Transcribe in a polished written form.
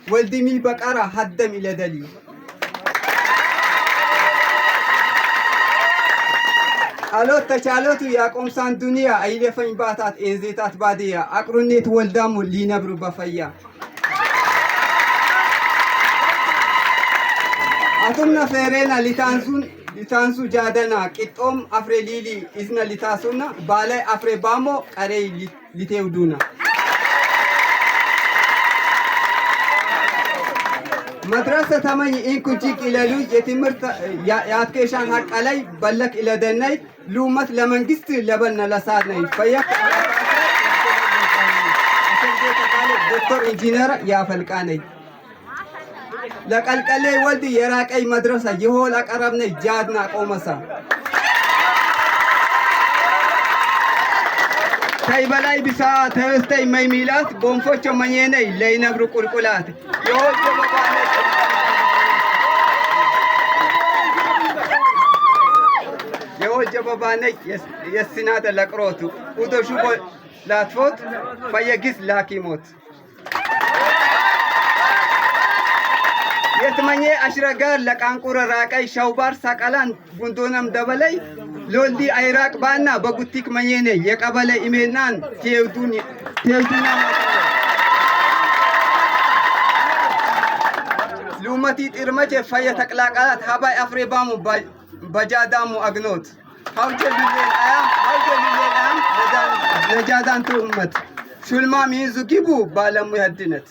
ولدي من بقرة هدم إلى دليل አሎት ተቻሎቱ ያቆምሳን ዱንያ አይለፈኝ ባታት እንዜታት ባዲያ አቅሩኔት ወልዳሙ ሊነብሩ በፈያ አቱምና ፈሬና ሊታንሱ ጃደና ቂጦም አፍሬ ሊሊ ኢዝና ሊታሱና ባላይ አፍሬ ባሞ ቀሬ ሊቴውዱና መድረሰ ተመኝ ኢንኩጂክ ኢለሉ የትምርት ያትከሻን ሐቀላይ በለክ ኢለደነይ ሉመት ለመንግስት ለበነ ለሳት ነይ ፈየክ ዶክተር ኢንጂነር ያፈልቃነይ ለቀልቀሌ ወልድ የራቀይ መድረሰ ይሆል አቀረብነይ ጃድና ቆመሳ ታይ በላይ ቢሳ ተስተይ ማይሚላት ቦንፎቾ መኘነይ ለይነብሩ ቁልቁላት ይሆል ጀበባነይ የስናተ ለቅሮቱ ኡዶሹ ላትፎት ፈየግስ ላኪሞት የትመኘ አሽረጋር ለቃንቁረ ራቀይ ሸውባር ሳቀላን ጉንዶነም ደበለይ ሎልዲ አይራቅ ባና በጉቲክ መኘነ የቀበለ ኢሜናን ቴውዱና ሉመቲ ጥርመቼ ፈየ ተቅላቃላት ሀባይ አፍሬ ባሙ በጃዳሙ አግኖት ሀውጀ ቢሌን አያም ለጃዳን ቱመት ሹልማ ሚንዙ ጊቡ ባለሙ ያድነት